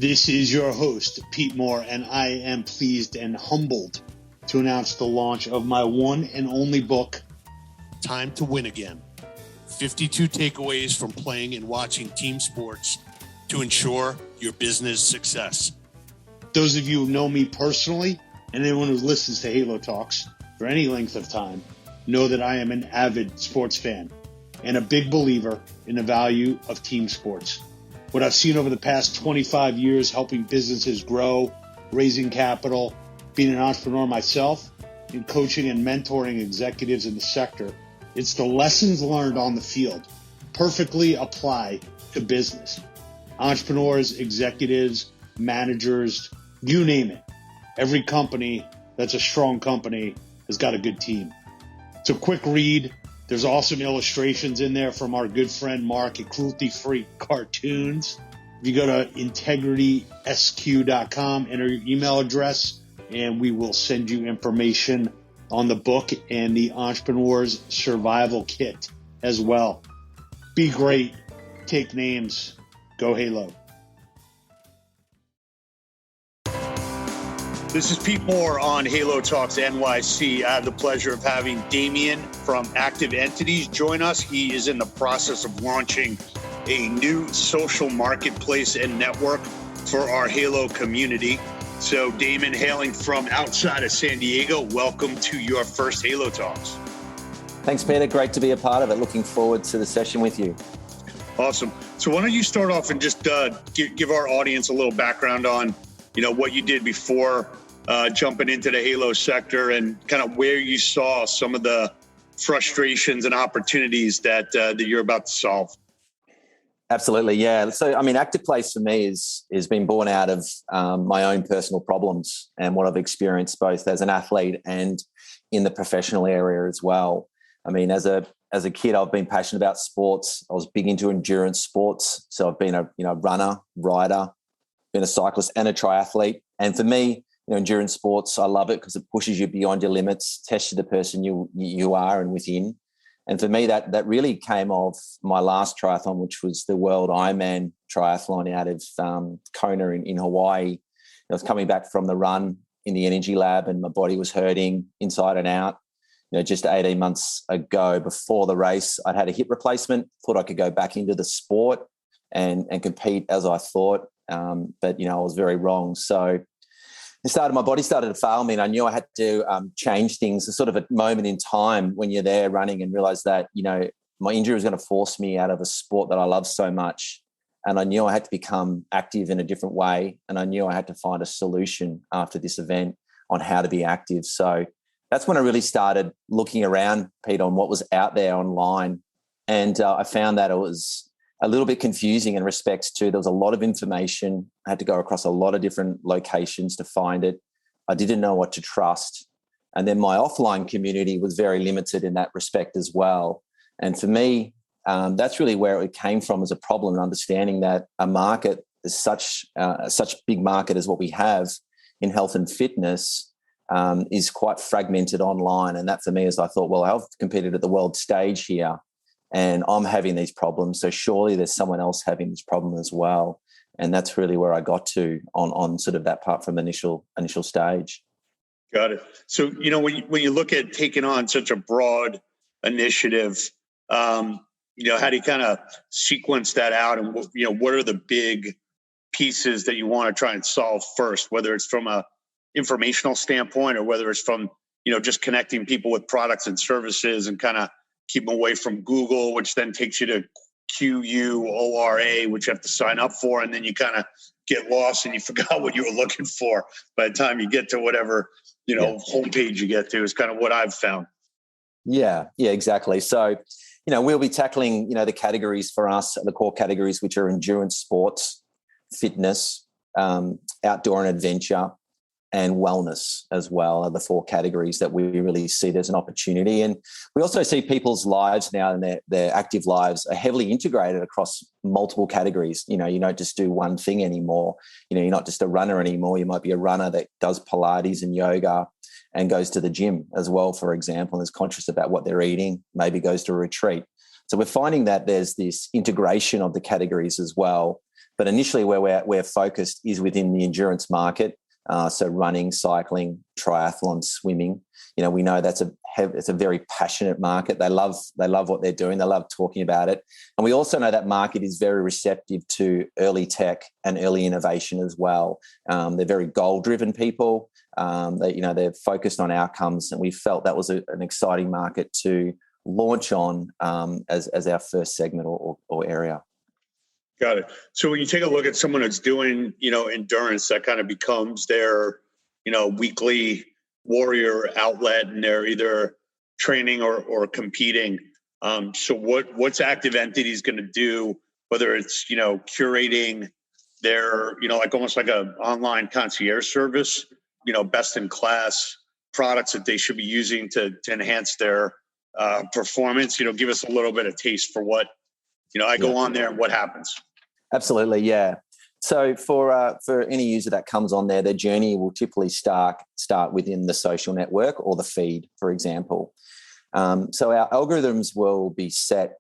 This is your host, Pete Moore, and I am pleased and humbled to announce the launch of my one and only book, Time to Win Again. 52 takeaways from playing and watching team sports to ensure your business success. Those of you who know me personally, and anyone who listens to Halo Talks for any length of time, know that I am an avid sports fan and a big believer in the value of team sports. What I've seen over the past 25 years helping businesses grow, raising capital, being an entrepreneur myself, and coaching and mentoring executives in the sector, it's the lessons learned on the field perfectly apply to business. Entrepreneurs, executives, managers, you name it. Every company that's a strong company has got a good team. It's a quick read. There's awesome illustrations in there from our good friend Mark at Cruelty Free Cartoons. If you go to integritysq.com, enter your email address, and we will send you information on the book and the Entrepreneur's Survival Kit as well. Be great. Take names. Go Halo. This is Pete Moore on Halo Talks NYC. I have the pleasure of having Damien from Active Entities join us. He is in the process of launching a new social marketplace and network for our Halo community. So Damien, hailing from outside of San Diego, welcome to your first Halo Talks. Thanks, Peter. Great to be a part of it. Looking forward to the session with you. Awesome. So why don't you start off and just give our audience a little background on, what you did before jumping into the Halo sector and kind of where you saw some of the frustrations and opportunities that you're about to solve. Absolutely, yeah. So, ActivePlace for me is been born out of my own personal problems and what I've experienced both as an athlete and in the professional area as well. As a kid, I've been passionate about sports. I was big into endurance sports, so I've been a runner, rider, been a cyclist, and a triathlete. And for me, endurance sports, I love it because it pushes you beyond your limits, tests you the person you are and within. And for me, that really came off my last triathlon, which was the World Ironman triathlon out of Kona in Hawaii. I was coming back from the run in the energy lab and my body was hurting inside and out. Just 18 months ago before the race, I'd had a hip replacement, thought I could go back into the sport and compete as I thought. But I was very wrong. So my body started to fail me and I knew I had to change things. It's sort of a moment in time when you're there running and realize that, my injury was going to force me out of a sport that I love so much. And I knew I had to become active in a different way. And I knew I had to find a solution after this event on how to be active. So that's when I really started looking around, Pete, on what was out there online. And I found that it was a little bit confusing in respects to there was a lot of information. I had to go across a lot of different locations to find it. I didn't know what to trust. And then my offline community was very limited in that respect as well. And for me, that's really where it came from as a problem, understanding that a market is such big market as what we have in health and fitness is quite fragmented online. And that for me is I thought, well, I've competed at the world stage here. And I'm having these problems, so surely there's someone else having this problem as well. And that's really where I got to on sort of that part from initial stage. Got it. So, when you look at taking on such a broad initiative, how do you kind of sequence that out? And, what are the big pieces that you want to try and solve first, whether it's from a informational standpoint or whether it's from, just connecting people with products and services and kind of keep them away from Google, which then takes you to QUORA, which you have to sign up for. And then you kind of get lost and you forgot what you were looking for by the time you get to whatever, homepage you get to is kind of what I've found. Yeah, exactly. So, we'll be tackling, the categories for us, the core categories, which are endurance sports, fitness, outdoor and adventure, and wellness as well are the four categories that we really see there's an opportunity. And we also see people's lives now and their active lives are heavily integrated across multiple categories. You don't just do one thing anymore. You're not just a runner anymore. You might be a runner that does Pilates and yoga and goes to the gym as well, for example, and is conscious about what they're eating, maybe goes to a retreat. So we're finding that there's this integration of the categories as well. But initially where we're focused is within the endurance market. So running, cycling, triathlon, swimming. We know it's a very passionate market. They love what they're doing. They love talking about it. And we also know that market is very receptive to early tech and early innovation as well. They're very goal-driven people. They're focused on outcomes, and we felt that was an exciting market to launch on as our first segment or area. Got it. So when you take a look at someone that's doing, endurance, that kind of becomes their, weekly warrior outlet, and they're either training or competing. So what's Active Entities going to do, whether it's, curating their, like almost like a online concierge service, best in class products that they should be using to enhance their performance? Give us a little bit of taste for what, I go on there and what happens. Absolutely, yeah. So for any user that comes on there, their journey will typically start within the social network or the feed, for example. So our algorithms will be set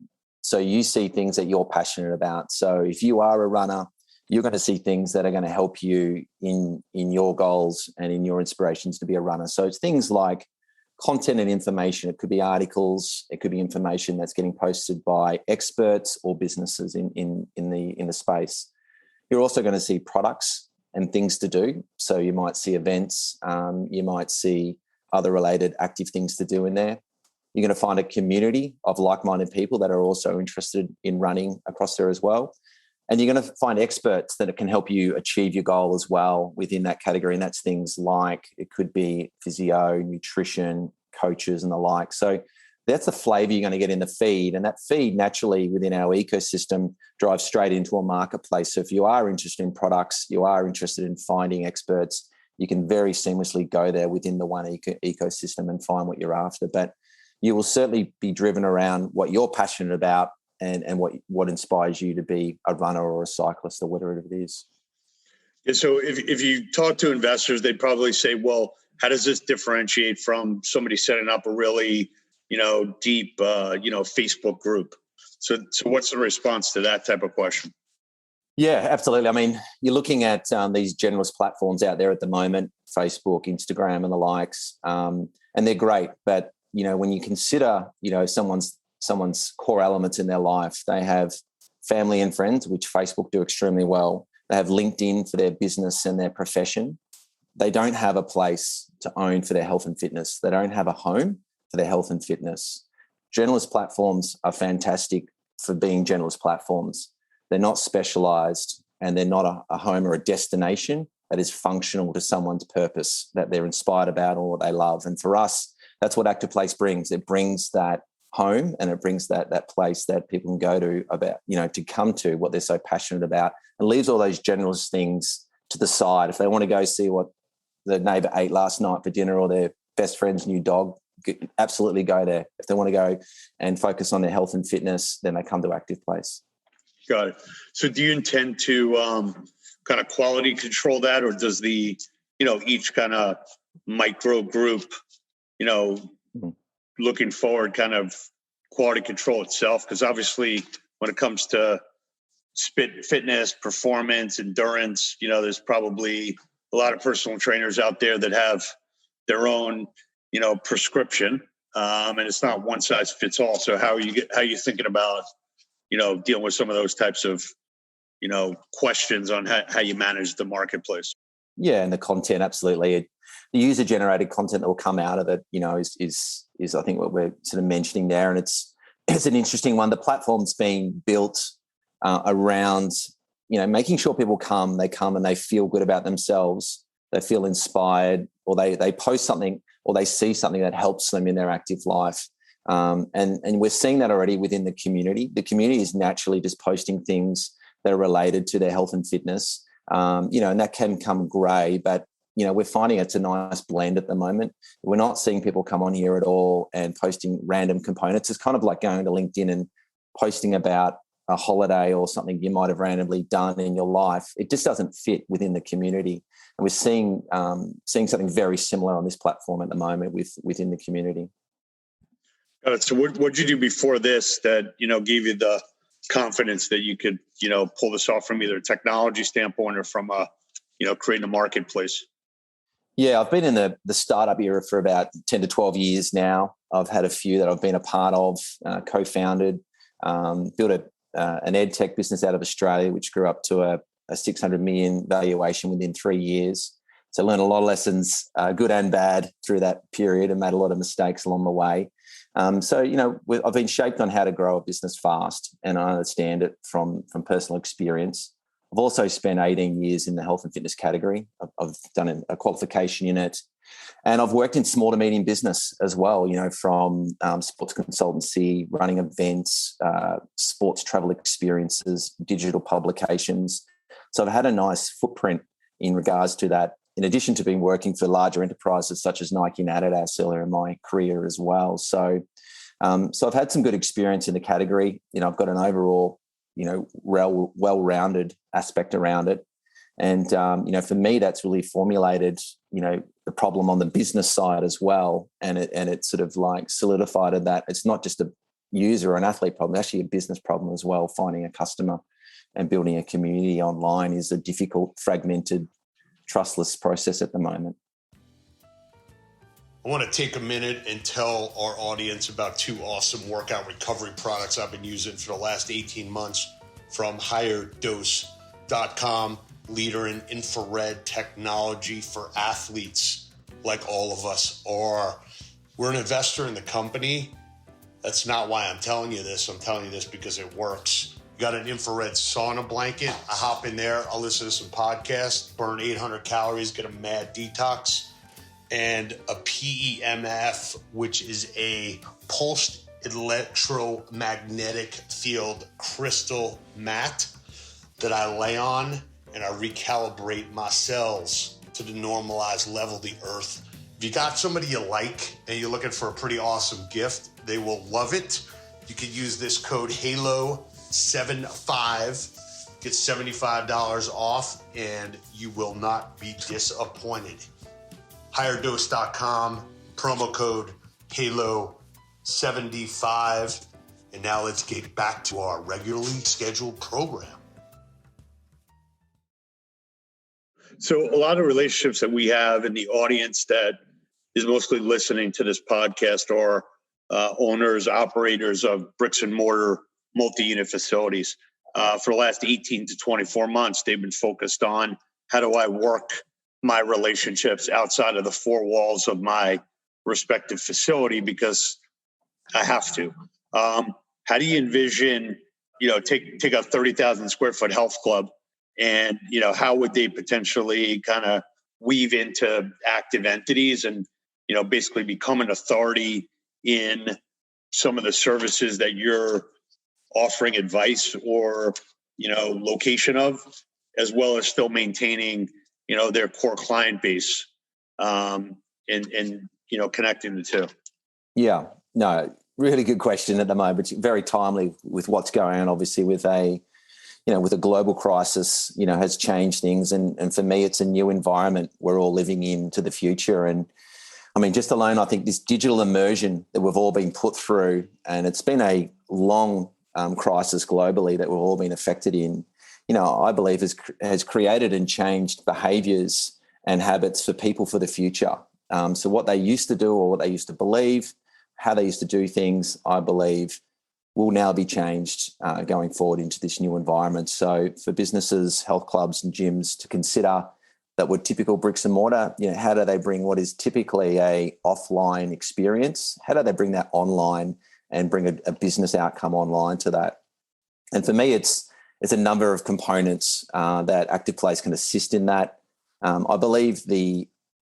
so you see things that you're passionate about. So if you are a runner, you're going to see things that are going to help you in your goals and in your inspirations to be a runner. So it's things like content and information. It could be articles. It could be information that's getting posted by experts or businesses in the space. You're also going to see products and things to do. So you might see events. You might see other related active things to do in there. You're going to find a community of like-minded people that are also interested in running across there as well. And you're going to find experts that can help you achieve your goal as well within that category. And that's things like, it could be physio, nutrition, coaches and the like. So that's the flavor you're going to get in the feed. And that feed naturally within our ecosystem drives straight into a marketplace. So if you are interested in products, you are interested in finding experts, you can very seamlessly go there within the one ecosystem and find what you're after. But you will certainly be driven around what you're passionate about and what inspires you to be a runner or a cyclist or whatever it is. Yeah, so if you talk to investors, they'd probably say, well, how does this differentiate from somebody setting up a really, deep, Facebook group? So what's the response to that type of question? Yeah, absolutely. I mean, you're looking at these generalist platforms out there at the moment, Facebook, Instagram and the likes, and they're great. But, when you consider, someone's core elements in their life, they have family and friends, which Facebook do extremely well. They have LinkedIn for their business and their profession. They don't have a place to own for their health and fitness. They don't have a home for their health and fitness. Generalist platforms are fantastic for being generalist platforms. They're not specialized and they're not a home or a destination that is functional to someone's purpose that they're inspired about or what they love. And for us, that's what ActivePlace brings. It brings that home and it brings that place that people can go to about, to come to what they're so passionate about, and leaves all those generalist things to the side. If they want to go see what the neighbor ate last night for dinner or their best friend's new dog, absolutely go there. If they want to go and focus on their health and fitness, then they come to ActivePlace. Got it. So do you intend to kind of quality control that, or does the, each kind of micro group, looking forward kind of quality control itself? Because obviously when it comes to fitness, performance, endurance, there's probably a lot of personal trainers out there that have their own, prescription, and it's not one size fits all. So how are you thinking about, dealing with some of those types of, questions on how you manage the marketplace? Yeah, and the content, absolutely. The user-generated content that will come out of it, is I think what we're sort of mentioning there, and it's an interesting one. The platform's being built around, making sure people come and they feel good about themselves, they feel inspired, or they post something or they see something that helps them in their active life. And we're seeing that already within the community. The community is naturally just posting things that are related to their health and fitness, and that can come grey, but we're finding it's a nice blend at the moment. We're not seeing people come on here at all and posting random components. It's kind of like going to LinkedIn and posting about a holiday or something you might have randomly done in your life. It just doesn't fit within the community. And we're seeing something very similar on this platform at the moment within the community. Got it. So what did you do before this that, gave you the confidence that you could, pull this off from either a technology standpoint or from creating a marketplace? Yeah, I've been in the startup era for about 10 to 12 years now. I've had a few that I've been a part of, co-founded, built an ed tech business out of Australia, which grew up to a 600 million valuation within 3 years. So I learned a lot of lessons, good and bad, through that period, and made a lot of mistakes along the way. I've been shaped on how to grow a business fast, and I understand it from personal experience. I've also spent 18 years in the health and fitness category. I've done a qualification in it, and I've worked in small to medium business as well, from sports consultancy, running events, sports travel experiences, digital publications. So I've had a nice footprint in regards to that, in addition to being working for larger enterprises such as Nike and Adidas earlier in my career as well. So I've had some good experience in the category. I've got an overall, well-rounded aspect around it. And, for me, that's really formulated, the problem on the business side as well. And it sort of like solidified that it's not just a user or an athlete problem, it's actually a business problem as well. Finding a customer and building a community online is a difficult, fragmented, trustless process at the moment. I want to take a minute and tell our audience about two awesome workout recovery products I've been using for the last 18 months from higherdose.com, leader in infrared technology for athletes like all of us are. We're an investor in the company. That's not why I'm telling you this. I'm telling you this because it works. You got an infrared sauna blanket. I hop in there. I'll listen to some podcasts, burn 800 calories, get a mad detox. And a PEMF, which is a pulsed electromagnetic field crystal mat that I lay on, and I recalibrate my cells to the normalized level of the earth. If you got somebody you like and you're looking for a pretty awesome gift, they will love it. You could use this code HALO75, get $75 off, and you will not be disappointed. higherdose.com, promo code HALO75. And now let's get back to our regularly scheduled program. So a lot of relationships that we have in the audience that is mostly listening to this podcast are owners, operators of bricks and mortar multi-unit facilities. For the last 18 to 24 months, they've been focused on how do I work my relationships outside of the four walls of my respective facility because I have to. How do you envision, take a 30,000 square foot health club and, how would they potentially kind of weave into active entities and, basically become an authority in some of the services that you're offering advice or, location of, as well as still maintaining their core client base, and connecting the two? Yeah, no, really good question at the moment. It's very timely with what's going on, obviously, with a global crisis, has changed things. And for me, it's a new environment we're all living into the future. And I mean, just alone, I think this digital immersion that we've all been put through, and it's been a long crisis globally that we've all been affected in, I believe has created and changed behaviours and habits for people for the future. So what they used to do or what they used to believe, how they used to do things, I believe will now be changed going forward into this new environment. So for businesses, health clubs and gyms to consider that were typical bricks and mortar, how do they bring what is typically a offline experience? How do they bring that online and bring a business outcome online to that? And for me, it's a number of components that ActivePlace can assist in that. I believe the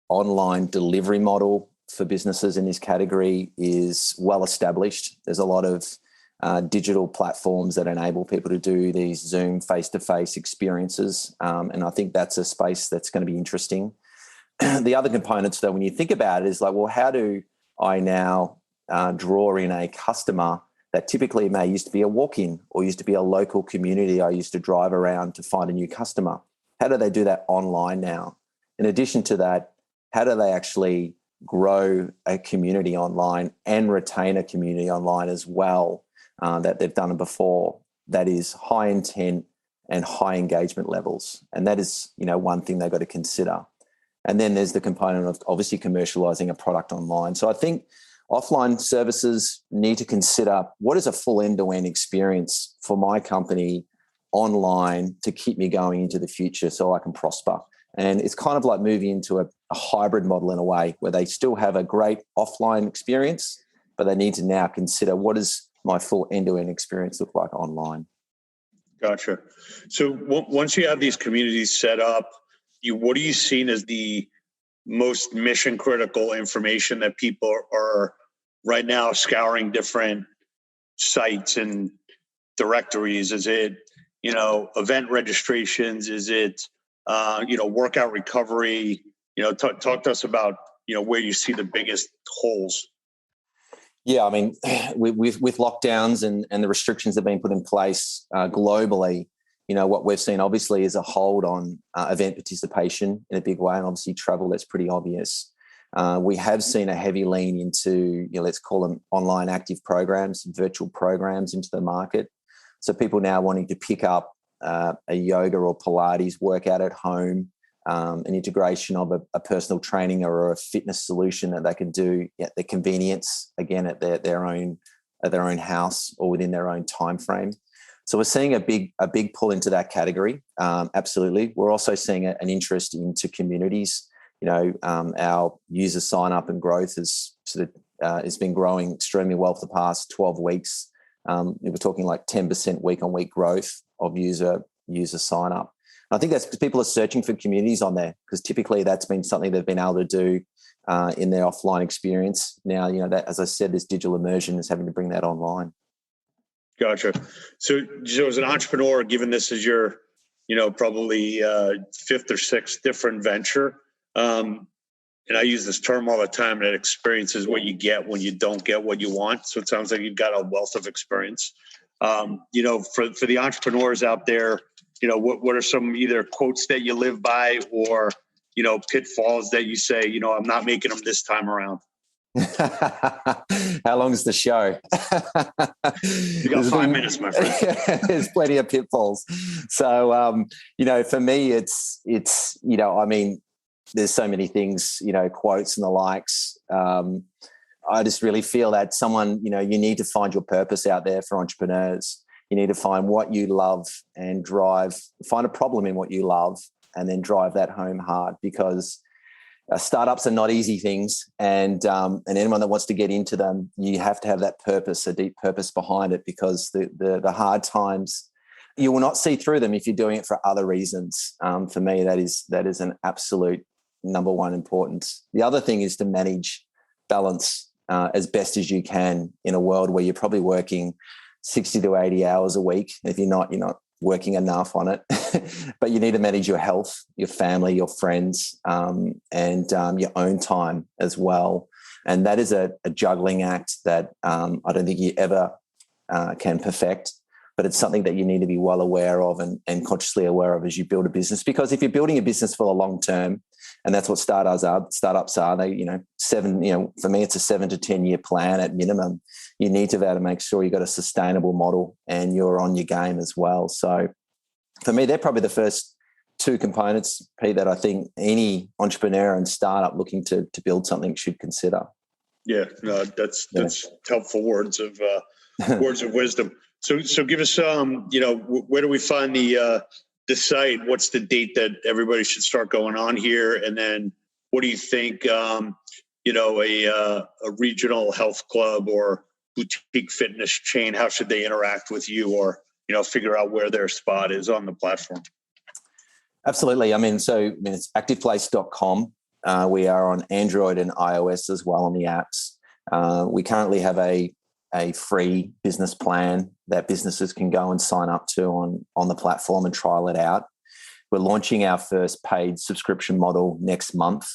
online delivery model for businesses in this category is well established. There's a lot of digital platforms that enable people to do these Zoom face-to-face experiences. And I think that's a space that's going to be interesting. The other components, though, when you think about it, is like, well, how do I now draw in a customer that typically may used to be a walk-in or used to be a local community I used to drive around to find a new customer? How do they do that online now? In addition to that, how do they actually grow a community online and retain a community online as well that they've done it before? that is high intent and high engagement levels. And that is, one thing they've got to consider. And then there's the component of obviously commercializing a product online. So I think offline services need to consider what is a full end-to-end experience for my company online to keep me going into the future so I can prosper. And it's kind of like moving into a hybrid model in a way where they still have a great offline experience, but they need to now consider what does my full end-to-end experience look like online. Gotcha. So once you have these communities set up, what are you seeing as the most mission critical information that people are right now scouring different sites and directories? Is it, event registrations? Is it, workout recovery? Talk to us about, where you see the biggest holes. Yeah, I mean, with lockdowns and the restrictions that have been put in place globally, what we've seen obviously is a hold on event participation in a big way, and obviously travel, that's pretty obvious. We have seen a heavy lean into, let's call them online active programs, virtual programs into the market. So people now wanting to pick up a yoga or Pilates workout at home, an integration of a personal training or a fitness solution that they can do at their convenience, again, at their own house or within their own time frame. So we're seeing a big pull into that category. Absolutely. We're also seeing an interest into communities. Our user sign up and growth has been growing extremely well for the past 12 weeks. We're talking like 10% week on week growth of user sign up. I think that's because people are searching for communities on there, because typically that's been something they've been able to do in their offline experience. Now, that, as I said, this digital immersion is having to bring that online. Gotcha. So as an entrepreneur, given this is your, probably fifth or sixth different venture, and I use this term all the time, that experience is what you get when you don't get what you want. So it sounds like you've got a wealth of experience. For the entrepreneurs out there, what are some either quotes that you live by or, pitfalls that you say, I'm not making them this time around? How long is the show? You got 5 minutes, my friend. There's plenty of pitfalls. So, for me, it's there's so many things, quotes and the likes. I just really feel that someone, you need to find your purpose out there for entrepreneurs. You need to find what you love and find a problem in what you love and then drive that home hard, because startups are not easy things. And anyone that wants to get into them, you have to have that purpose, a deep purpose behind it, because the hard times, you will not see through them if you're doing it for other reasons. For me, that is an absolute number one importance. The other thing is to manage balance as best as you can in a world where you're probably working 60 to 80 hours a week. If you're not working enough on it, but you need to manage your health, your family, your friends, and your own time as well. And that is a juggling act that I don't think you ever can perfect, but it's something that you need to be well aware of and consciously aware of as you build a business. Because if you're building a business for the long term, and that's what startups are, they, for me, it's a 7 to 10 year plan at minimum. You need to be able to make sure you've got a sustainable model and you're on your game as well. So for me, they're probably the first two components, Pete, that I think any entrepreneur and startup looking to build something should consider. Yeah, no, that's helpful words of wisdom. So give us where do we find the site? What's the date that everybody should start going on here? And then what do you think, a regional health club or boutique fitness chain, how should they interact with you or, figure out where their spot is on the platform? Absolutely. It's activeplace.com. We are on Android and iOS as well on the apps. We currently have a free business plan that businesses can go and sign up to on the platform and trial it out. We're launching our first paid subscription model next month,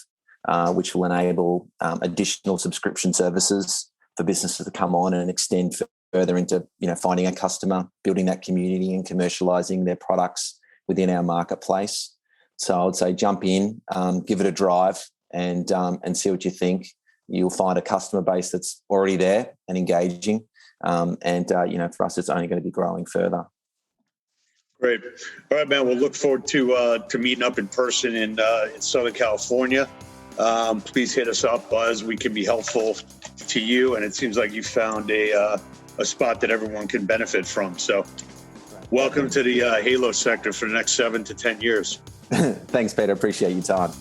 which will enable additional subscription services for businesses to come on and extend further into, finding a customer, building that community and commercializing their products within our marketplace. So I would say jump in, give it a drive and see what you think. You'll find a customer base that's already there and engaging. For us, it's only going to be growing further. Great. All right, man. We'll look forward to meeting up in person in Southern California. Please hit us up as we can be helpful to you. And it seems like you found a spot that everyone can benefit from. So welcome to the Halo sector for the next 7 to 10 years. Thanks, Peter. Appreciate your time.